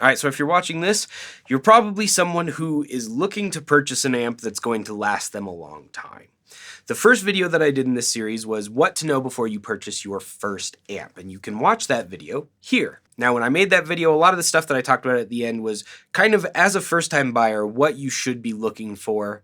All right, so if you're watching this, you're probably someone who is looking to purchase an amp that's going to last them a long time. The first video that I did in this series was what to know before you purchase your first amp, and you can watch that video here. Now, when I made that video, a lot of the stuff that I talked about at the end was kind of, as a first-time buyer, what you should be looking for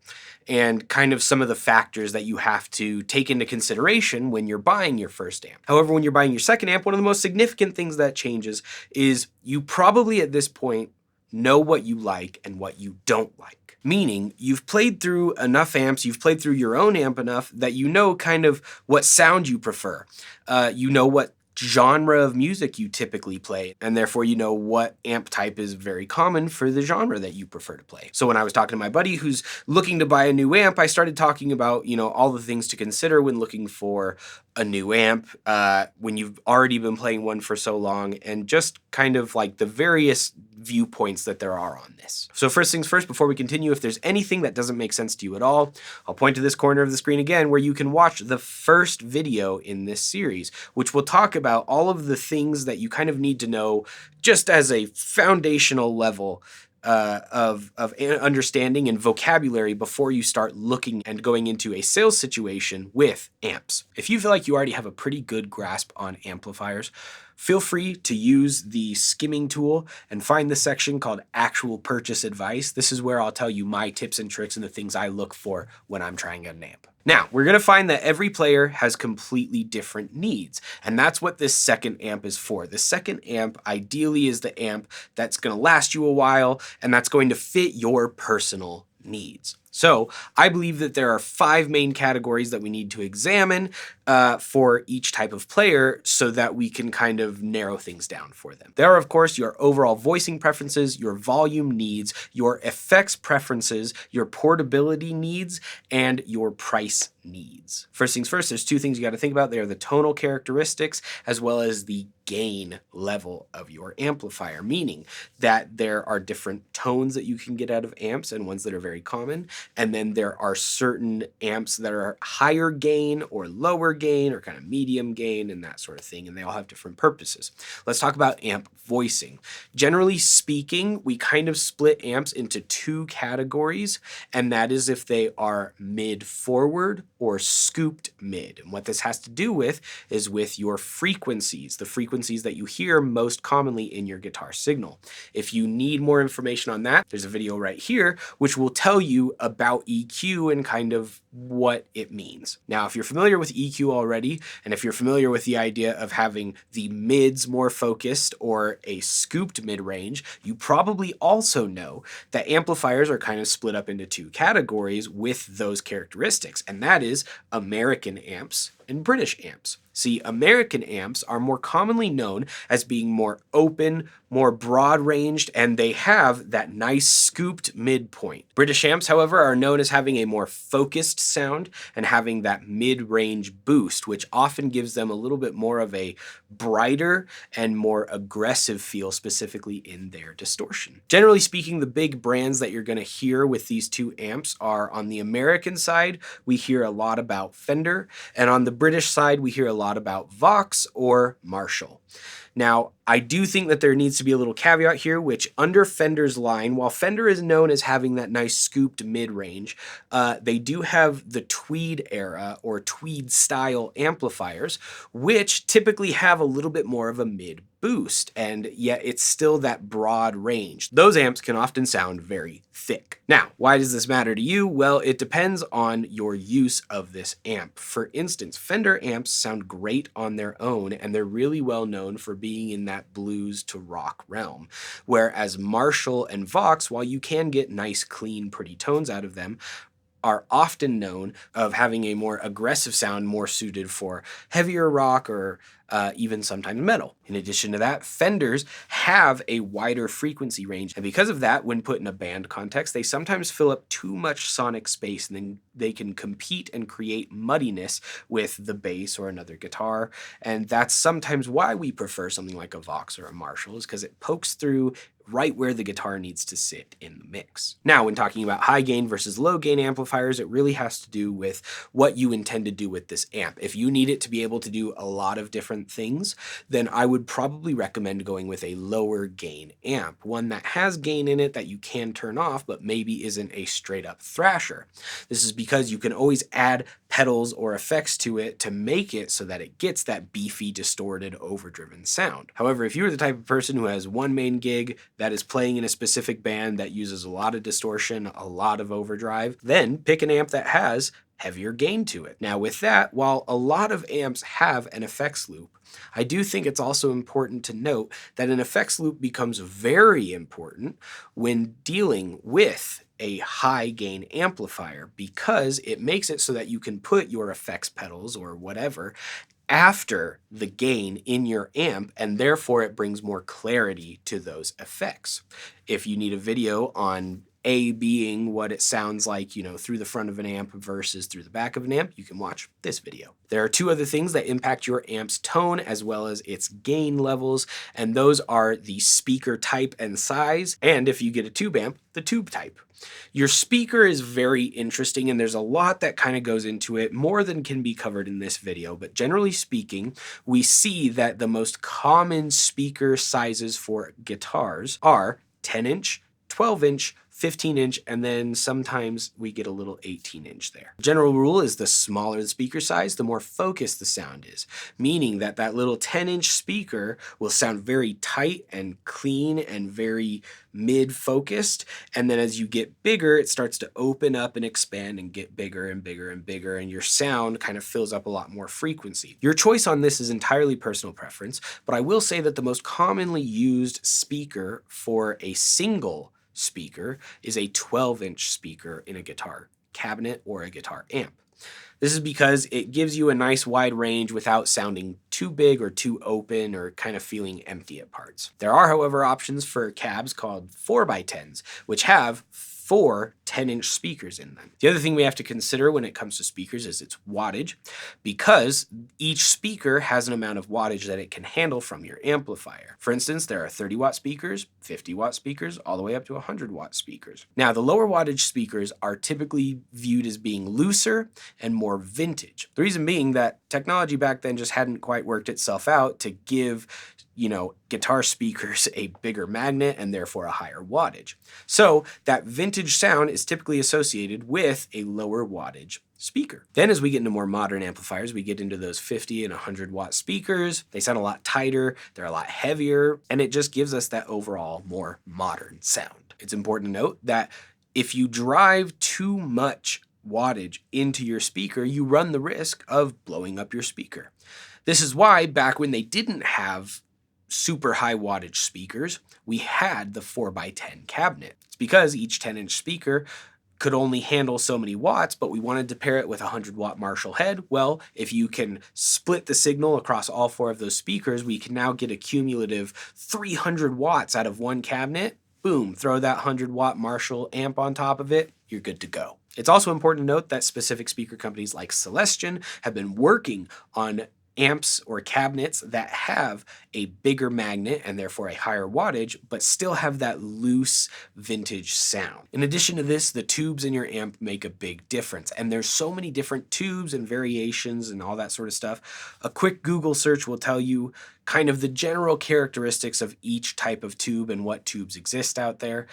and kind of some of the factors that you have to take into consideration when you're buying your first amp. However, when you're buying your second amp, one of the most significant things that changes is you probably at this point know what you like and what you don't like. Meaning, you've played through enough amps, you've played through your own amp enough that you know kind of what sound you prefer. You know what genre of music you typically play, and therefore you know what amp type is very common for the genre that you prefer to play. So when I was talking to my buddy who's looking to buy a new amp, I started talking about, all the things to consider when looking for a new amp, when you've already been playing one for so long, and just kind of like the various viewpoints that there are on this. So first things first, before we continue, if there's anything that doesn't make sense to you at all, I'll point to this corner of the screen again where you can watch the first video in this series, which will talk about all of the things that you kind of need to know just as a foundational level of understanding and vocabulary before you start looking and going into a sales situation with amps. If you feel like you already have a pretty good grasp on amplifiers, feel free to use the skimming tool and find the section called Actual Purchase Advice. This is where I'll tell you my tips and tricks and the things I look for when I'm trying out an amp. Now, we're gonna find that every player has completely different needs, and that's what this second amp is for. The second amp ideally is the amp that's gonna last you a while, and that's going to fit your personal needs. So I believe that there are 5 main categories that we need to examine for each type of player so that we can kind of narrow things down for them. There are, of course, your overall voicing preferences, your volume needs, your effects preferences, your portability needs, and your price needs. First things first, there's 2 things you got to think about. They are the tonal characteristics as well as the gain level of your amplifier, meaning that there are different tones that you can get out of amps and ones that are very common. And then there are certain amps that are higher gain or lower gain or kind of medium gain and that sort of thing. And they all have different purposes. Let's talk about amp voicing. Generally speaking, we kind of split amps into 2 categories, and that is if they are mid forward or scooped mid. And what this has to do with is with your frequencies, the frequencies that you hear most commonly in your guitar signal. If you need more information on that, there's a video right here which will tell you about EQ and kind of what it means. Now, if you're familiar with EQ already, and if you're familiar with the idea of having the mids more focused or a scooped mid-range, you probably also know that amplifiers are kind of split up into 2 categories with those characteristics, and that is American amps and British amps. See, American amps are more commonly known as being more open, more broad-ranged, and they have that nice scooped midpoint. British amps, however, are known as having a more focused sound and having that mid-range boost, which often gives them a little bit more of a brighter and more aggressive feel, specifically in their distortion. Generally speaking, the big brands that you're going to hear with these 2 amps are on the American side, we hear a lot about Fender, and on the British side, we hear a lot about Vox or Marshall. Now, I do think that there needs to be a little caveat here, which under Fender's line, while Fender is known as having that nice scooped mid-range, they do have the Tweed era or Tweed style amplifiers, which typically have a little bit more of a mid boost, and yet it's still that broad range. Those amps can often sound very thick. Now, why does this matter to you? Well, it depends on your use of this amp. For instance, Fender amps sound great on their own, and they're really well known for being in that blues to rock realm. Whereas Marshall and Vox, while you can get nice, clean, pretty tones out of them, are often known of having a more aggressive sound, more suited for heavier rock or even sometimes metal. In addition to that, Fenders have a wider frequency range, and because of that, when put in a band context, they sometimes fill up too much sonic space, and then they can compete and create muddiness with the bass or another guitar, and that's sometimes why we prefer something like a Vox or a Marshall, is because it pokes through right where the guitar needs to sit in the mix. Now, when talking about high gain versus low gain amplifiers, it really has to do with what you intend to do with this amp. If you need it to be able to do a lot of different things, then I would probably recommend going with a lower gain amp, one that has gain in it that you can turn off, but maybe isn't a straight up thrasher. This is because you can always add pedals or effects to it to make it so that it gets that beefy, distorted, overdriven sound. However, if you're the type of person who has one main gig that is playing in a specific band that uses a lot of distortion, a lot of overdrive, then pick an amp that has heavier gain to it. Now with that, while a lot of amps have an effects loop, I do think it's also important to note that an effects loop becomes very important when dealing with a high gain amplifier, because it makes it so that you can put your effects pedals or whatever after the gain in your amp, and therefore it brings more clarity to those effects. If you need a video on A being what it sounds like, through the front of an amp versus through the back of an amp, you can watch this video. There are two other things that impact your amp's tone as well as its gain levels, and those are the speaker type and size, and if you get a tube amp, the tube type. Your speaker is very interesting, and there's a lot that kind of goes into it, more than can be covered in this video, but generally speaking, we see that the most common speaker sizes for guitars are 10-inch, 12-inch, 15-inch, and then sometimes we get a little 18-inch there. General rule is the smaller the speaker size, the more focused the sound is, meaning that that little 10-inch speaker will sound very tight and clean and very mid-focused, and then as you get bigger, it starts to open up and expand and get bigger and bigger and bigger, and your sound kind of fills up a lot more frequency. Your choice on this is entirely personal preference, but I will say that the most commonly used speaker for a single speaker is a 12-inch speaker in a guitar cabinet or a guitar amp. This is because it gives you a nice wide range without sounding too big or too open or kind of feeling empty at parts. There are, however, options for cabs called 4x10s, which have 4 10-inch speakers in them. The other thing we have to consider when it comes to speakers is its wattage, because each speaker has an amount of wattage that it can handle from your amplifier. For instance, there are 30-watt speakers, 50-watt speakers, all the way up to 100-watt speakers. Now, the lower wattage speakers are typically viewed as being looser and more vintage. The reason being that technology back then just hadn't quite worked itself out to give guitar speakers a bigger magnet and therefore a higher wattage. So that vintage sound is typically associated with a lower wattage speaker. Then as we get into more modern amplifiers, we get into those 50 and 100-watt speakers. They sound a lot tighter, they're a lot heavier, and it just gives us that overall more modern sound. It's important to note that if you drive too much wattage into your speaker, you run the risk of blowing up your speaker. This is why back when they didn't have super high wattage speakers, we had the 4x10 cabinet. It's because each 10-inch speaker could only handle so many watts, but we wanted to pair it with a 100-watt Marshall head. Well, if you can split the signal across all 4 of those speakers, we can now get a cumulative 300 watts out of one cabinet. Boom, throw that 100-watt Marshall amp on top of it, you're good to go. It's also important to note that specific speaker companies like Celestion have been working on amps or cabinets that have a bigger magnet and therefore a higher wattage, but still have that loose vintage sound. In addition to this, the tubes in your amp make a big difference, and there's so many different tubes and variations and all that sort of stuff. A quick Google search will tell you kind of the general characteristics of each type of tube and what tubes exist out there.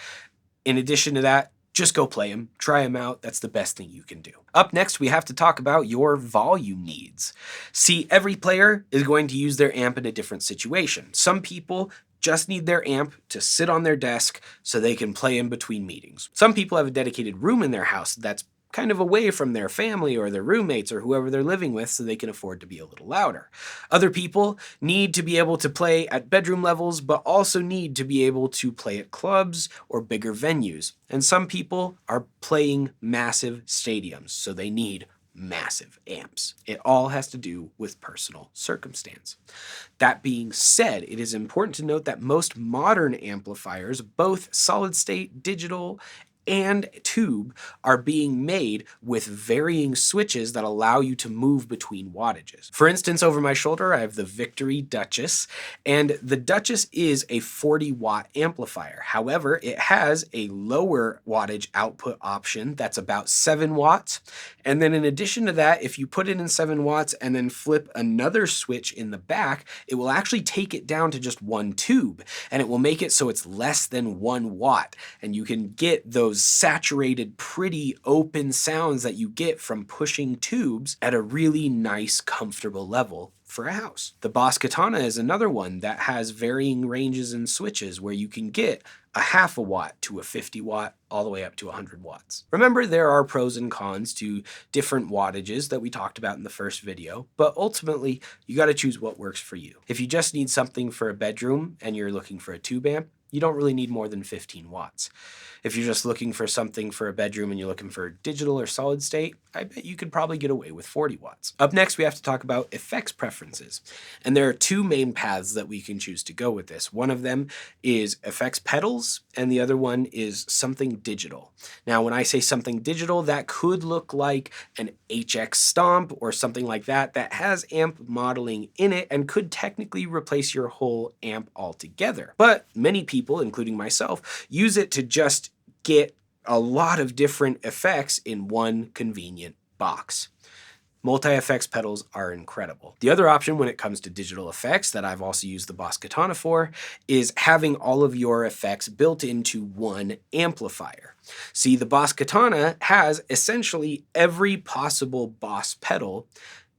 In addition to that, just go play them, try them out. That's the best thing you can do. Up next, we have to talk about your volume needs. See, every player is going to use their amp in a different situation. Some people just need their amp to sit on their desk so they can play in between meetings. Some people have a dedicated room in their house that's kind of away from their family or their roommates or whoever they're living with so they can afford to be a little louder. Other people need to be able to play at bedroom levels, but also need to be able to play at clubs or bigger venues. And some people are playing massive stadiums, so they need massive amps. It all has to do with personal circumstance. That being said, it is important to note that most modern amplifiers, both solid state, digital, and tube are being made with varying switches that allow you to move between wattages. For instance, over my shoulder, I have the Victory Duchess, and the Duchess is a 40-watt amplifier. However, it has a lower wattage output option that's about 7 watts. And then in addition to that, if you put it in 7 watts and then flip another switch in the back, it will actually take it down to just 1 tube, and it will make it so it's less than 1 watt. And you can get those saturated, pretty open sounds that you get from pushing tubes at a really nice, comfortable level for a house. The Boss Katana is another one that has varying ranges and switches where you can get a 0.5 watt to a 50 watt all the way up to 100 watts. Remember, there are pros and cons to different wattages that we talked about in the first video, but ultimately you got to choose what works for you. If you just need something for a bedroom and you're looking for a tube amp, you don't really need more than 15 watts. If you're just looking for something for a bedroom and you're looking for digital or solid state, I bet you could probably get away with 40 watts. Up next, we have to talk about effects preferences. And there are 2 main paths that we can choose to go with this. One of them is effects pedals, and the other one is something digital. Now, when I say something digital, that could look like an HX Stomp or something like that that has amp modeling in it and could technically replace your whole amp altogether. But many people, including myself, use it to just get a lot of different effects in one convenient box. Multi-effects pedals are incredible. The other option when it comes to digital effects that I've also used the Boss Katana for is having all of your effects built into one amplifier. See, the Boss Katana has essentially every possible Boss pedal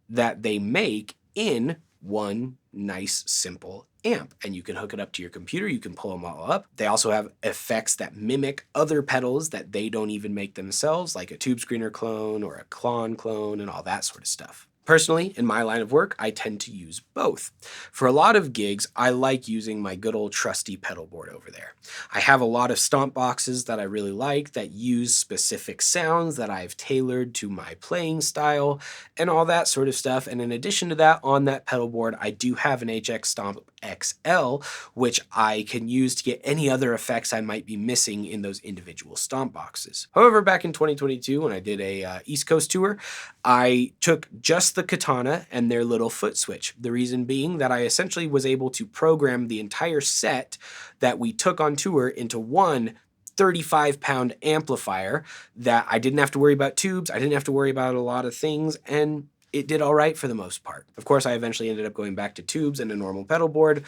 that they make in one nice, simple amp, and you can hook it up to your computer. You can pull them all up. They also have effects that mimic other pedals that they don't even make themselves, like a Tube Screener clone or a Klon clone and all that sort of stuff. Personally, in my line of work, I tend to use both. For a lot of gigs, I like using my good old trusty pedal board over there. I have a lot of stomp boxes that I really like that use specific sounds that I've tailored to my playing style and all that sort of stuff. And in addition to that, on that pedal board, I do have an HX Stomp XL, which I can use to get any other effects I might be missing in those individual stomp boxes. However, back in 2022, when I did a East Coast tour, I took just the Katana and their little foot switch. The reason being that I essentially was able to program the entire set that we took on tour into one 35-pound amplifier that I didn't have to worry about tubes, I didn't have to worry about a lot of things, and it did all right for the most part. Of course, I eventually ended up going back to tubes and a normal pedal board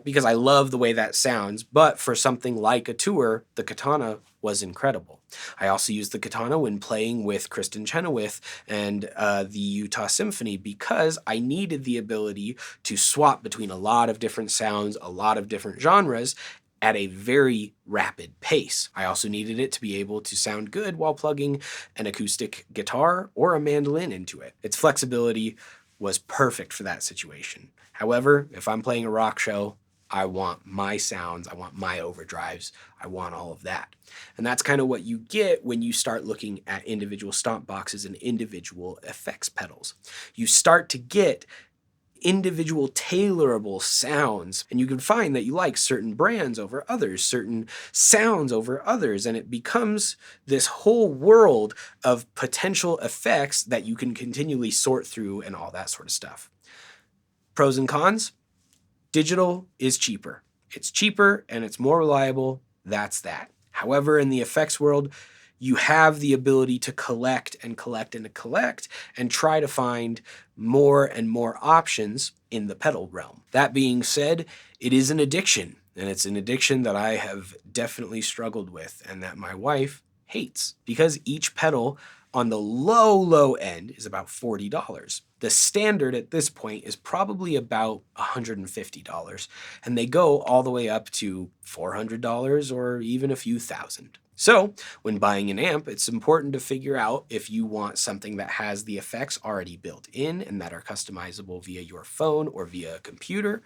because I love the way that sounds, but for something like a tour, the Katana was incredible. I also used the Katana when playing with Kristen Chenoweth and the Utah Symphony because I needed the ability to swap between a lot of different sounds, a lot of different genres, at a very rapid pace. I also needed it to be able to sound good while plugging an acoustic guitar or a mandolin into it. Its flexibility was perfect for that situation. However, if I'm playing a rock show, I want my sounds, I want my overdrives, I want all of that. And that's kind of what you get when you start looking at individual stomp boxes and individual effects pedals. You start to get individual tailorable sounds, and you can find that you like certain brands over others, certain sounds over others, and it becomes this whole world of potential effects that you can continually sort through and all that sort of stuff. Pros and cons: digital is cheaper. It's cheaper and it's more reliable. That's that. However, in the effects world, you have the ability to collect and collect and collect and try to find more and more options in the pedal realm. That being said, it is an addiction, and it's an addiction that I have definitely struggled with and that my wife hates because each pedal on the low end is about $40. The standard at this point is probably about $150, and they go all the way up to $400 or even a few thousand. So when buying an amp, it's important to figure out if you want something that has the effects already built in and that are customizable via your phone or via a computer,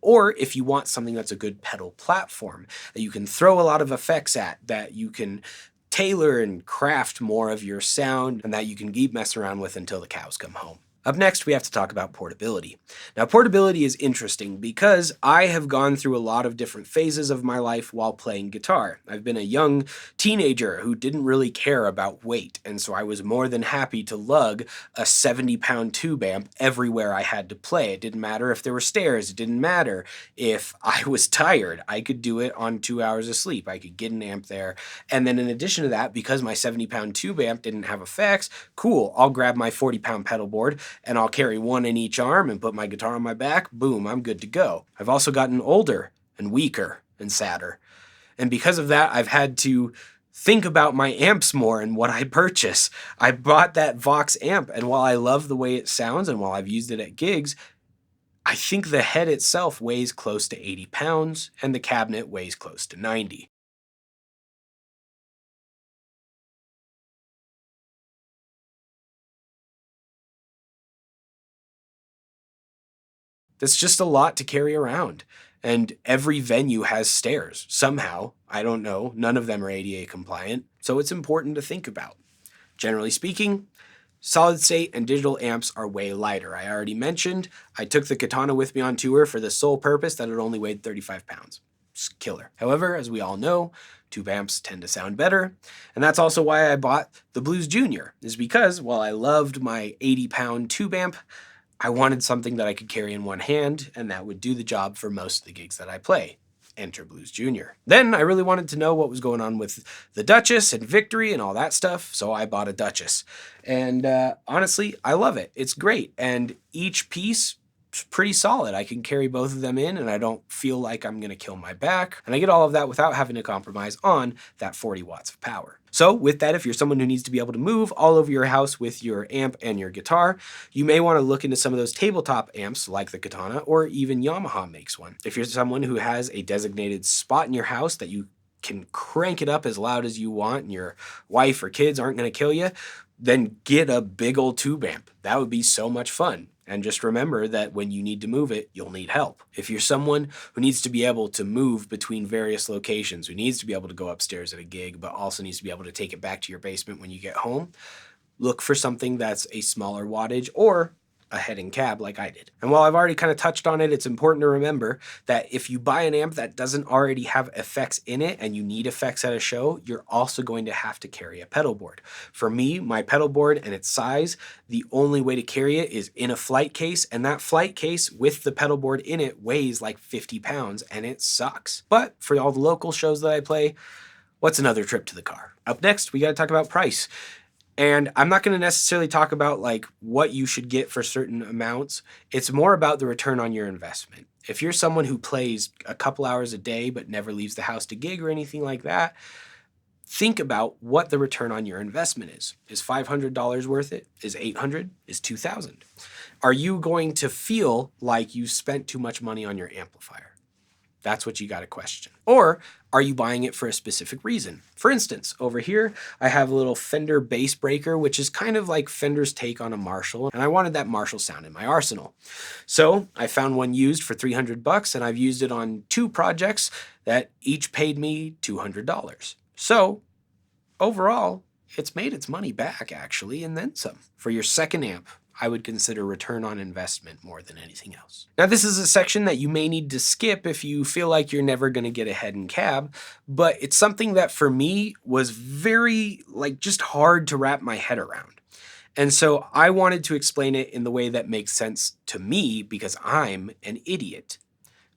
or if you want something that's a good pedal platform that you can throw a lot of effects at, that you can tailor and craft more of your sound, and that you can keep messing around with until the cows come home. Up next, we have to talk about portability. Now, portability is interesting because I have gone through a lot of different phases of my life while playing guitar. I've been a young teenager who didn't really care about weight, and so I was more than happy to lug a 70-pound tube amp everywhere I had to play. It didn't matter if there were stairs, it didn't matter if I was tired. I could do it on 2 hours of sleep. I could get an amp there. And then in addition to that, because my 70-pound tube amp didn't have effects, cool, I'll grab my 40-pound pedal board and I'll carry one in each arm and put my guitar on my back. Boom, I'm good to go. I've also gotten older and weaker and sadder. And because of that, I've had to think about my amps more and what I purchase. I bought that Vox amp, and while I love the way it sounds and while I've used it at gigs, I think the head itself weighs close to 80 pounds and the cabinet weighs close to 90. That's just a lot to carry around. And every venue has stairs. Somehow, I don't know, none of them are ADA compliant, so it's important to think about. Generally speaking, solid state and digital amps are way lighter. I already mentioned I took the Katana with me on tour for the sole purpose that it only weighed 35 pounds. It's killer. However, as we all know, tube amps tend to sound better, and that's also why I bought the Blues Junior, is because while I loved my 80-pound tube amp, I wanted something that I could carry in one hand, and that would do the job for most of the gigs that I play. Enter Blues Junior. Then I really wanted to know what was going on with the Duchess and Victory and all that stuff, so I bought a Duchess. And honestly, I love it. It's great, and each piece is pretty solid. I can carry both of them in, and I don't feel like I'm going to kill my back. And I get all of that without having to compromise on that 40 watts of power. So with that, if you're someone who needs to be able to move all over your house with your amp and your guitar, you may want to look into some of those tabletop amps like the Katana, or even Yamaha makes one. If you're someone who has a designated spot in your house that you can crank it up as loud as you want and your wife or kids aren't going to kill you, then get a big old tube amp. That would be so much fun. And just remember that when you need to move it, you'll need help. If you're someone who needs to be able to move between various locations, who needs to be able to go upstairs at a gig, but also needs to be able to take it back to your basement when you get home, look for something that's a smaller wattage or a head and cab like I did. And while I've already kind of touched on it, it's important to remember that if you buy an amp that doesn't already have effects in it and you need effects at a show, you're also going to have to carry a pedal board. For me, my pedal board and its size, the only way to carry it is in a flight case, and that flight case with the pedal board in it weighs like 50 pounds and it sucks. But for all the local shows that I play, what's another trip to the car? Up next, we got to talk about price. And I'm not going to necessarily talk about like what you should get for certain amounts. It's more about the return on your investment. If you're someone who plays a couple hours a day but never leaves the house to gig or anything like that, think about what the return on your investment is. Is $500 worth it? Is $800? Is $2,000? Are you going to feel like you spent too much money on your amplifier? That's what you got to question. Or are you buying it for a specific reason? For instance, over here, I have a little Fender bass breaker, which is kind of like Fender's take on a Marshall, and I wanted that Marshall sound in my arsenal. So I found one used for $300, and I've used it on 2 projects that each paid me $200. So overall, it's made its money back, actually, and then some. For your second amp, I would consider return on investment more than anything else. Now, this is a section that you may need to skip if you feel like you're never going to get a head and cab, but it's something that for me was very, just hard to wrap my head around. And so I wanted to explain it in the way that makes sense to me because I'm an idiot.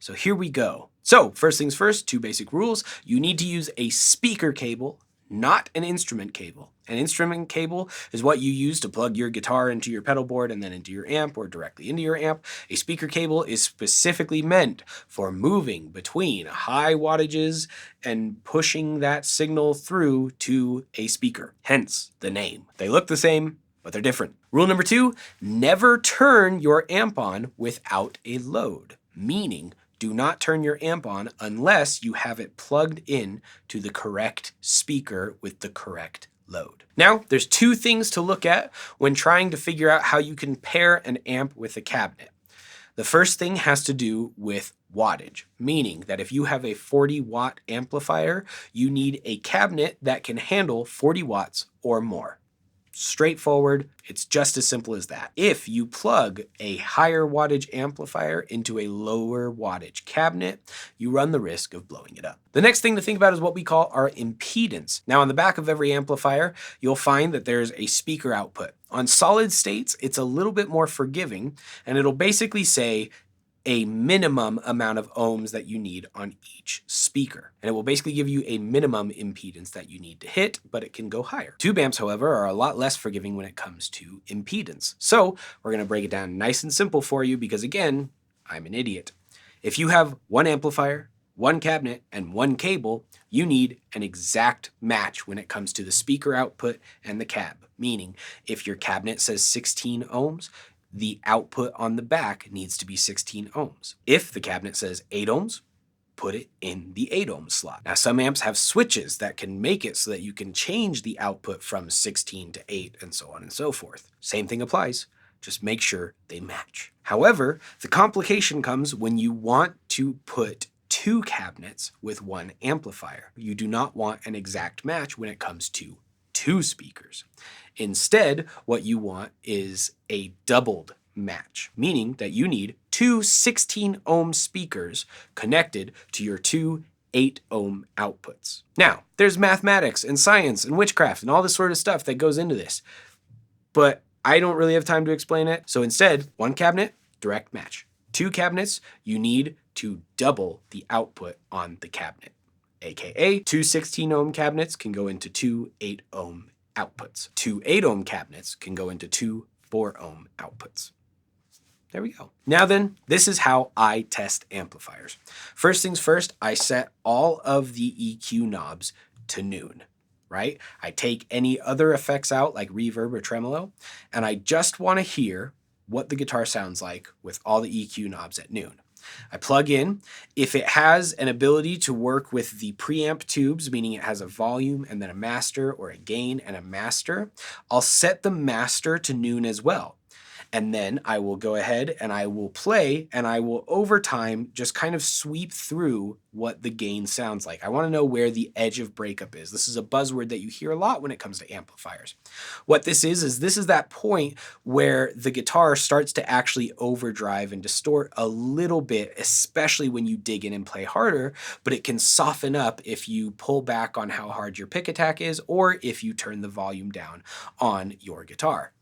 So here we go. So first things first, 2 basic rules. You need to use a speaker cable, not an instrument cable. An instrument cable is what you use to plug your guitar into your pedal board and then into your amp or directly into your amp. A speaker cable is specifically meant for moving between high wattages and pushing that signal through to a speaker, hence the name. They look the same, but they're different. Rule number 2, never turn your amp on without a load, meaning do not turn your amp on unless you have it plugged in to the correct speaker with the correct load. Now, there's 2 things to look at when trying to figure out how you can pair an amp with a cabinet. The first thing has to do with wattage, meaning that if you have a 40-watt amplifier, you need a cabinet that can handle 40 watts or more. Straightforward. It's just as simple as that. If you plug a higher wattage amplifier into a lower wattage cabinet, you run the risk of blowing it up. The next thing to think about is what we call our impedance. Now, on the back of every amplifier, you'll find that there's a speaker output. On solid states, it's a little bit more forgiving, and it'll basically say a minimum amount of ohms that you need on each speaker. And it will basically give you a minimum impedance that you need to hit, but it can go higher. Tube amps, however, are a lot less forgiving when it comes to impedance. So we're gonna break it down nice and simple for you because again, I'm an idiot. If you have one amplifier, one cabinet, and one cable, you need an exact match when it comes to the speaker output and the cab. Meaning, if your cabinet says 16 ohms, the output on the back needs to be 16 ohms. If the cabinet says 8 ohms, put it in the 8 ohm slot. Now, some amps have switches that can make it so that you can change the output from 16 to 8 and so on and so forth. Same thing applies. Just make sure they match. However, the complication comes when you want to put two cabinets with one amplifier. You do not want an exact match when it comes to two speakers. Instead, what you want is a doubled match, meaning that you need two 16 ohm speakers connected to your two 8 ohm outputs. Now, there's mathematics and science and witchcraft and all this sort of stuff that goes into this, but I don't really have time to explain it. So instead, one cabinet, direct match. Two cabinets, you need to double the output on the cabinet, aka two 16 ohm cabinets can go into two 8 ohm outputs. Two 8 ohm cabinets can go into two 4 ohm outputs. There we go. Now then, this is how I test amplifiers. First things first, I set all of the EQ knobs to noon, right? I take any other effects out like reverb or tremolo, and I just want to hear what the guitar sounds like with all the EQ knobs at noon. I plug in. If it has an ability to work with the preamp tubes, meaning it has a volume and then a master, or a gain and a master, I'll set the master to noon as well. And then I will go ahead and I will play and I will over time just kind of sweep through what the gain sounds like. I want to know where the edge of breakup is. This is a buzzword that you hear a lot when it comes to amplifiers. What this is that point where the guitar starts to actually overdrive and distort a little bit, especially when you dig in and play harder, but it can soften up if you pull back on how hard your pick attack is or if you turn the volume down on your guitar.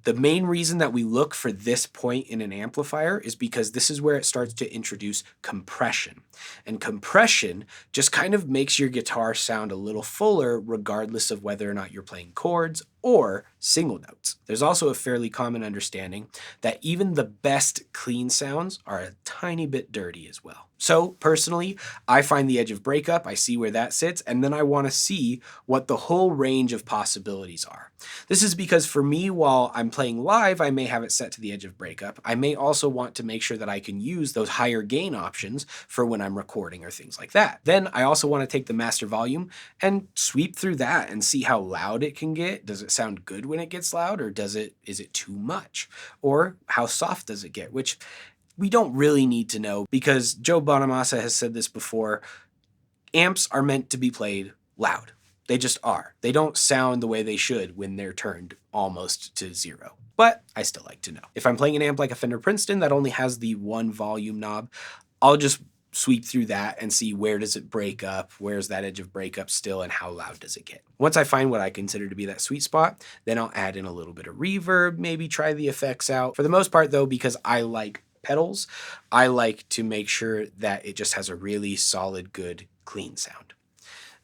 The main reason that we look for this point in an amplifier is because this is where it starts to introduce compression. And compression just kind of makes your guitar sound a little fuller regardless of whether or not you're playing chords or single notes. There's also a fairly common understanding that even the best clean sounds are a tiny bit dirty as well. So personally, I find the edge of breakup, I see where that sits, and then I want to see what the whole range of possibilities are. This is because for me, while I'm playing live, I may have it set to the edge of breakup. I may also want to make sure that I can use those higher gain options for when I'm recording or things like that. Then I also want to take the master volume and sweep through that and see how loud it can get. Does it sound good when it gets loud, or is it too much? Or how soft does it get? Which we don't really need to know because Joe Bonamassa has said this before. Amps are meant to be played loud. They just are. They don't sound the way they should when they're turned almost to zero. But I still like to know. If I'm playing an amp like a Fender Princeton that only has the one volume knob, I'll just sweep through that and see where does it break up, where's that edge of breakup still, and how loud does it get. Once I find what I consider to be that sweet spot, then I'll add in a little bit of reverb, maybe try the effects out. For the most part though, because I like pedals, I like to make sure that it just has a really solid, good, clean sound.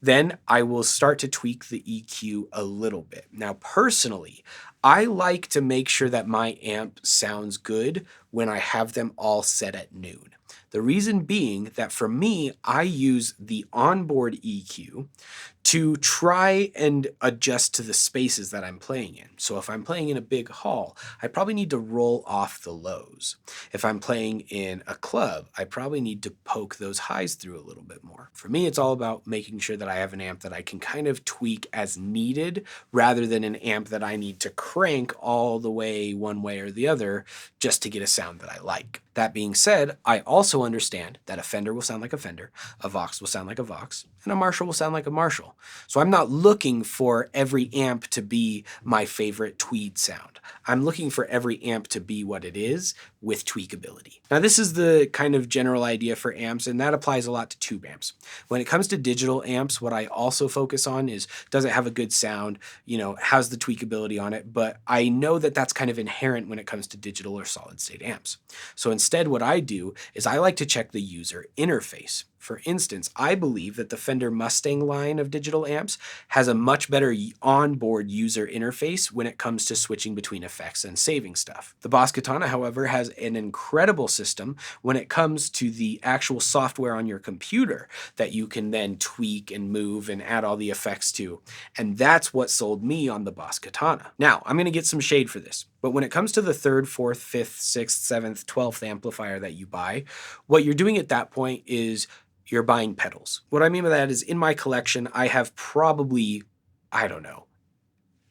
Then I will start to tweak the EQ a little bit. Now, personally, I like to make sure that my amp sounds good when I have them all set at noon. The reason being that for me, I use the onboard EQ to try and adjust to the spaces that I'm playing in. So if I'm playing in a big hall, I probably need to roll off the lows. If I'm playing in a club, I probably need to poke those highs through a little bit more. For me, it's all about making sure that I have an amp that I can kind of tweak as needed rather than an amp that I need to crank all the way one way or the other just to get a sound that I like. That being said, I also understand that a Fender will sound like a Fender, a Vox will sound like a Vox, and a Marshall will sound like a Marshall. So I'm not looking for every amp to be my favorite tweed sound. I'm looking for every amp to be what it is with tweakability. Now this is the kind of general idea for amps, and that applies a lot to tube amps. When it comes to digital amps, what I also focus on is, does it have a good sound? You know, how's the tweakability on it? But I know that that's kind of inherent when it comes to digital or solid state amps. So instead what I do is I like to check the user interface. For instance, I believe that the Fender Mustang line of digital amps has a much better onboard user interface when it comes to switching between effects and saving stuff. The Boss Katana, however, has an incredible system when it comes to the actual software on your computer that you can then tweak and move and add all the effects to. And that's what sold me on the Boss Katana. Now, I'm going to get some shade for this, but when it comes to the 3rd, 4th, 5th, 6th, 7th, 12th amplifier that you buy, what you're doing at that point is you're buying pedals. What I mean by that is, in my collection, I have probably, I don't know,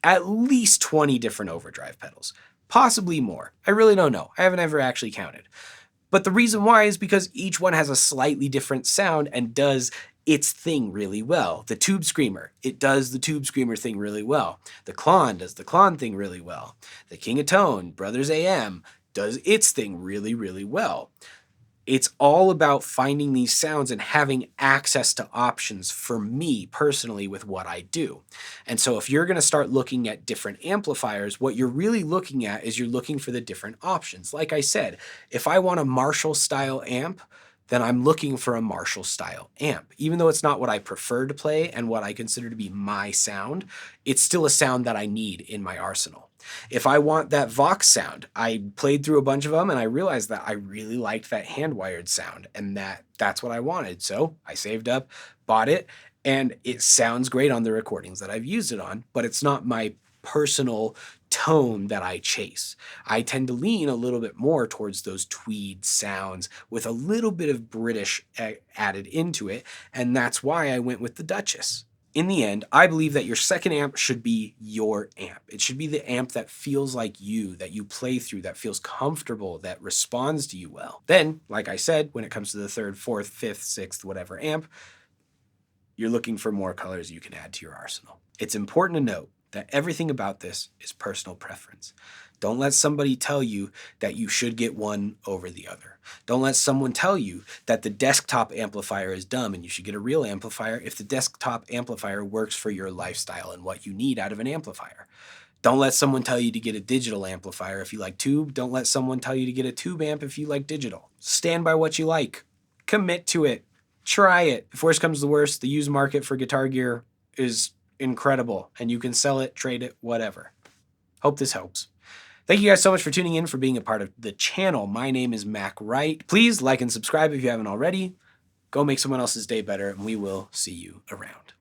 at least 20 different overdrive pedals, possibly more. I really don't know. I haven't ever actually counted. But the reason why is because each one has a slightly different sound and does its thing really well. The Tube Screamer, it does the Tube Screamer thing really well. The Klon does the Klon thing really well. The King of Tone, Brothers AM, does its thing really, really well. It's all about finding these sounds and having access to options for me personally with what I do. And so if you're going to start looking at different amplifiers, what you're really looking at is you're looking for the different options. Like I said, if I want a Marshall style amp, then I'm looking for a Marshall style amp. Even though it's not what I prefer to play and what I consider to be my sound, it's still a sound that I need in my arsenal. If I want that Vox sound, I played through a bunch of them and I realized that I really liked that hand-wired sound and that's what I wanted. So I saved up, bought it, and it sounds great on the recordings that I've used it on, but it's not my personal tone that I chase. I tend to lean a little bit more towards those tweed sounds with a little bit of British added into it, and that's why I went with the Duchess. In the end, I believe that your second amp should be your amp. It should be the amp that feels like you, that you play through, that feels comfortable, that responds to you well. Then, like I said, when it comes to the 3rd, 4th, 5th, 6th, whatever amp, you're looking for more colors you can add to your arsenal. It's important to note that everything about this is personal preference. Don't let somebody tell you that you should get one over the other. Don't let someone tell you that the desktop amplifier is dumb and you should get a real amplifier if the desktop amplifier works for your lifestyle and what you need out of an amplifier. Don't let someone tell you to get a digital amplifier if you like tube. Don't let someone tell you to get a tube amp if you like digital. Stand by what you like. Commit to it. Try it. If worse comes to worse, the used market for guitar gear is incredible and you can sell it, trade it, whatever. Hope this helps. Thank you guys so much for tuning in, for being a part of the channel. My name is Mac Wright. Please like and subscribe if you haven't already. Go make someone else's day better, and we will see you around.